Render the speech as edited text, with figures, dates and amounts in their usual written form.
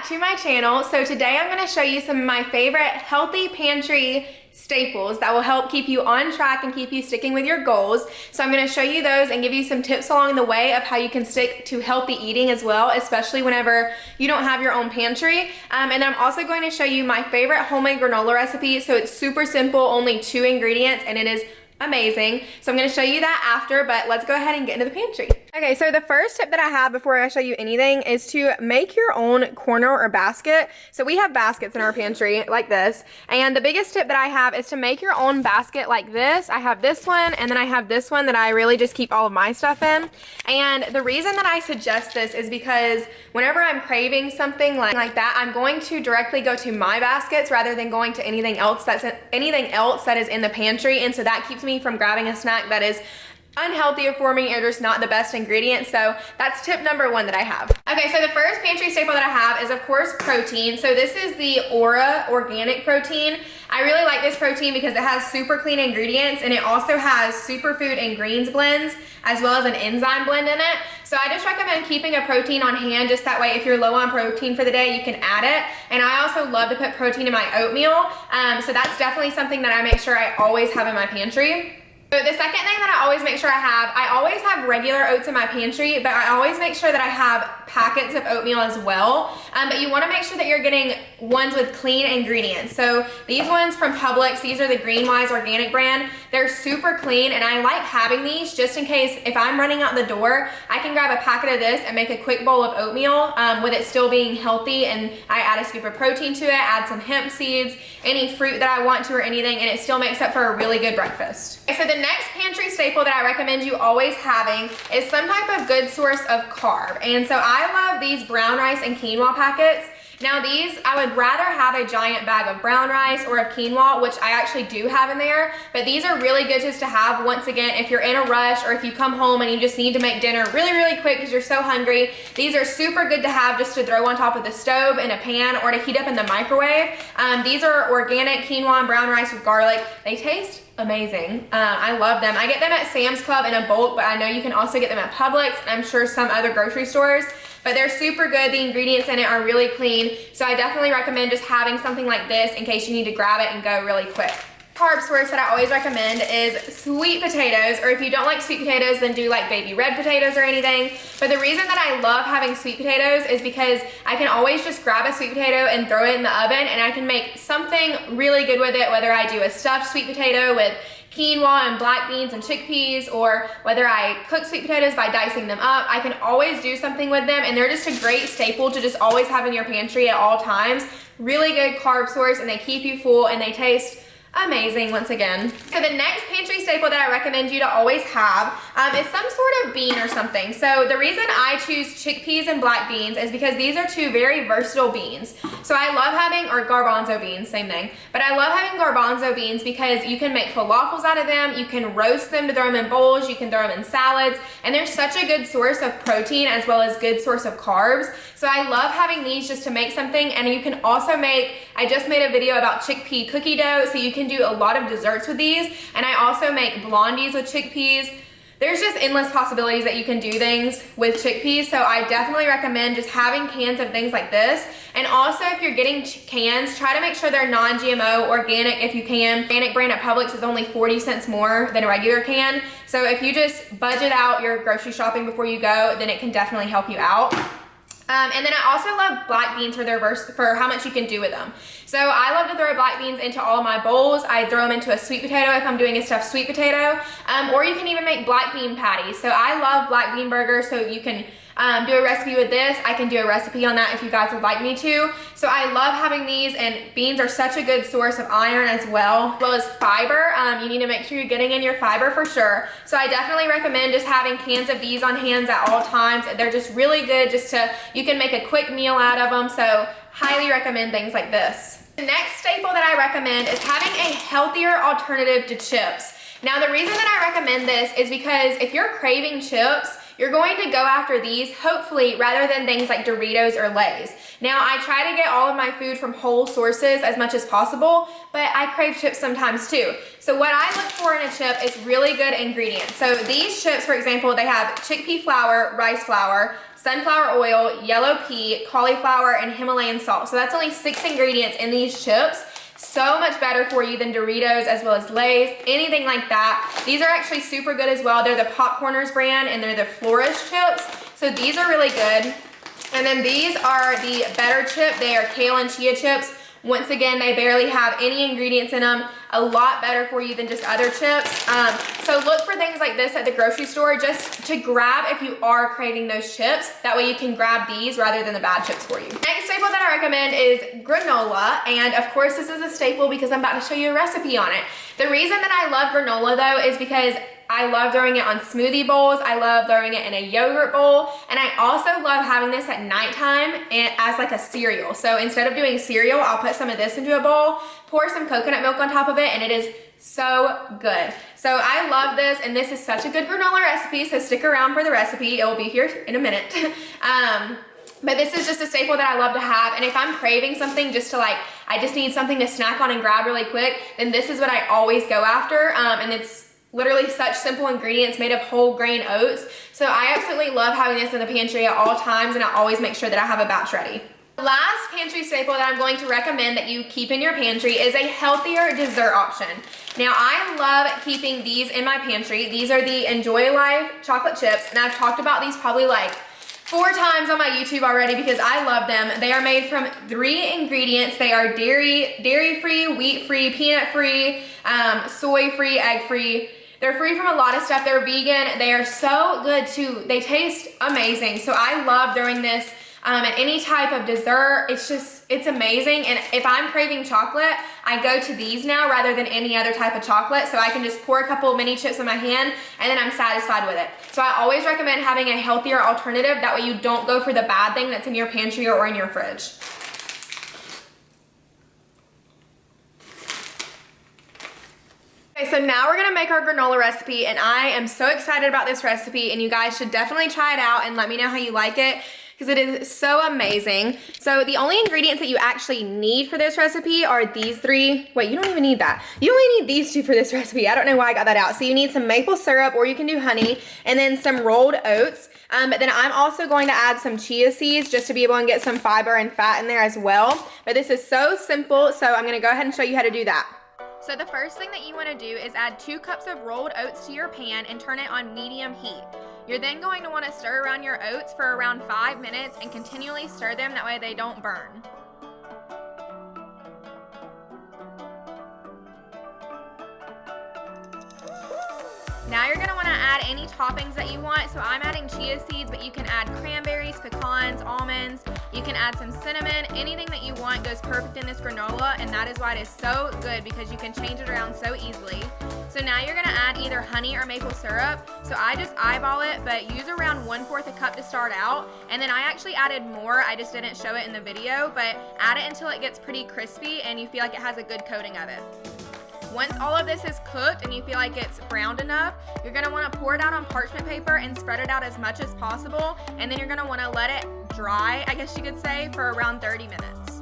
to my channel. So today I'm going to show you some of my favorite healthy pantry staples that will help keep you on track and keep you sticking with your goals. So I'm going to show you those and give you some tips along the way of how you can stick to healthy eating as well, especially whenever you don't have your own pantry. And then I'm also going to show you my favorite homemade granola recipe. So it's super simple, only 2 ingredients, and it is amazing. So I'm going to show you that after, but let's go ahead and get into the pantry. Okay, so the first tip that I have before I show you anything is to make your own corner or basket. So we have baskets in our pantry like this, and the biggest tip that I have is to make your own basket like this. I have this one, and then I have this one that I really just keep all of my stuff in. And the reason that I suggest this is because whenever I'm craving something like that, I'm going to directly go to my baskets rather than going to anything else that is in the pantry, and so that keeps me from grabbing a snack that is unhealthier for me or just not the best ingredients. So that's tip number 1 that I have. Okay, so the first pantry staple that I have is of course protein. So this is the Aura organic protein. I really like this protein because it has super clean ingredients, and it also has superfood and greens blends as well as an enzyme blend in it. So I just recommend keeping a protein on hand, just that way if you're low on protein for the day, you can add it. And I also love to put protein in my oatmeal. So that's definitely something that I make sure I always have in my pantry. So the second thing that I always make sure I always have regular oats in my pantry, but I always make sure that I have packets of oatmeal as well. But you want to make sure that you're getting ones with clean ingredients. So these ones from Publix, these are the Greenwise organic brand. They're super clean, and I like having these just in case if I'm running out the door, I can grab a packet of this and make a quick bowl of oatmeal with it still being healthy, and I add a scoop of protein to it, add some hemp seeds, any fruit that I want to or anything, and it still makes up for a really good breakfast. Okay, so the next pantry staple that I recommend you always having is some type of good source of carb. And so I love these brown rice and quinoa packets. Now these, I would rather have a giant bag of brown rice or of quinoa, which I actually do have in there, but these are really good just to have once again if you're in a rush or if you come home and you just need to make dinner really quick because you're so hungry. These are super good to have just to throw on top of the stove in a pan or to heat up in the microwave. These are organic quinoa and brown rice with garlic. They taste amazing. I love them. I get them at Sam's Club in a bulk, but I know you can also get them at Publix and I'm sure some other grocery stores. But they're super good. The ingredients in it are really clean. So I definitely recommend just having something like this in case you need to grab it and go really quick. Carb source that I always recommend is sweet potatoes, or if you don't like sweet potatoes, then do like baby red potatoes or anything. But the reason that I love having sweet potatoes is because I can always just grab a sweet potato and throw it in the oven, and I can make something really good with it, whether I do a stuffed sweet potato with quinoa and black beans and chickpeas, or whether I cook sweet potatoes by dicing them up. I can always do something with them, and they're just a great staple to just always have in your pantry at all times. Really good carb source, and they keep you full, and they taste amazing once again. So the next pantry staple that I recommend you to always have is some sort of bean or something. So the reason I choose chickpeas and black beans is because these are 2 very versatile beans. So I love having, or garbanzo beans, same thing, but I love having garbanzo beans because you can make falafels out of them, you can roast them to throw them in bowls, you can throw them in salads, and they're such a good source of protein as well as good source of carbs. So I love having these just to make something, and you can also make, I just made a video about chickpea cookie dough, so you can do a lot of desserts with these, and I also make blondies with chickpeas. There's just endless possibilities that you can do things with chickpeas, so I definitely recommend just having cans of things like this. And also if you're getting cans, try to make sure they're non-GMO, organic if you can. Organic brand at Publix is only 40 cents more than a regular can, so if you just budget out your grocery shopping before you go, then it can definitely help you out. And then I also love black beans for how much you can do with them. So I love to throw black beans into all of my bowls. I throw them into a sweet potato if I'm doing a stuffed sweet potato, or you can even make black bean patties. So I love black bean burgers, so you can do a recipe with this. I can do a recipe on that if you guys would like me to. So I love having these, and beans are such a good source of iron as well as fiber. You need to make sure you're getting in your fiber for sure. So I definitely recommend just having cans of these on hand at all times. They're just really good you can make a quick meal out of them. So highly recommend things like this. The next staple that I recommend is having a healthier alternative to chips. Now the reason that I recommend this is because if you're craving chips, you're going to go after these, hopefully, rather than things like Doritos or Lay's. Now, I try to get all of my food from whole sources as much as possible, but I crave chips sometimes too. So what I look for in a chip is really good ingredients. So these chips, for example, they have chickpea flour, rice flour, sunflower oil, yellow pea, cauliflower, and Himalayan salt. So that's only 6 ingredients in these chips. So much better for you than Doritos as well as Lay's, anything like that. These are actually super good as well. They're the Popcorners brand and they're the Flourish chips. So these are really good. And then these are the Better chip. They are kale and chia chips. Once again, they barely have any ingredients in them. A lot better for you than just other chips. So look for things like this at the grocery store just to grab if you are craving those chips. That way you can grab these rather than the bad chips for you. Next staple that I recommend is granola. And of course, this is a staple because I'm about to show you a recipe on it. The reason that I love granola though is because I love throwing it on smoothie bowls. I love throwing it in a yogurt bowl. And I also love having this at nighttime as like a cereal. So instead of doing cereal, I'll put some of this into a bowl, pour some coconut milk on top of it, and it is so good. So I love this, and this is such a good granola recipe, so stick around for the recipe. It will be here in a minute. But this is just a staple that I love to have, and if I'm craving something just to like, I just need something to snack on and grab really quick, then this is what I always go after, and it's literally such simple ingredients made of whole grain oats. So I absolutely love having this in the pantry at all times, and I always make sure that I have a batch ready. Last pantry staple that I'm going to recommend that you keep in your pantry is a healthier dessert option. Now, I love keeping these in my pantry. These are the Enjoy Life chocolate chips, and I've talked about these probably like 4 times on my YouTube already because I love them. They are made from 3 ingredients. They are dairy-free, wheat-free, peanut-free, soy-free, egg-free. They're free from a lot of stuff. They're vegan. They are so good too. They taste amazing. So I love throwing this at any type of dessert. It's amazing. And if I'm craving chocolate, I go to these now rather than any other type of chocolate. So I can just pour a couple of mini chips in my hand and then I'm satisfied with it. So I always recommend having a healthier alternative. That way you don't go for the bad thing that's in your pantry or in your fridge. Okay, so now we're gonna make our granola recipe, and I am so excited about this recipe, and you guys should definitely try it out and let me know how you like it, because it is so amazing. So the only ingredients that you actually need for this recipe are these 3. Wait, you don't even need that. You only need these 2 for this recipe. I don't know why I got that out. So you need some maple syrup, or you can do honey, and then some rolled oats. But then I'm also going to add some chia seeds just to be able to get some fiber and fat in there as well. But this is so simple, so I'm gonna go ahead and show you how to do that. So the first thing that you want to do is add 2 cups of rolled oats to your pan and turn it on medium heat. You're then going to want to stir around your oats for around 5 minutes and continually stir them, that way they don't burn. Now you're going to want to add any toppings that you want. So I'm adding chia seeds, but you can add cranberries, pecans, almonds. You can add some cinnamon. Anything that you want goes perfect in this granola, and that is why it is so good, because you can change it around so easily. So now you're going to add either honey or maple syrup. So I just eyeball it, but use around 1/4 a cup to start out. And then I actually added more. I just didn't show it in the video, but add it until it gets pretty crispy and you feel like it has a good coating of it. Once all of this is cooked and you feel like it's browned enough, you're gonna wanna pour it out on parchment paper and spread it out as much as possible, and then you're gonna wanna let it dry, I guess you could say, for around 30 minutes.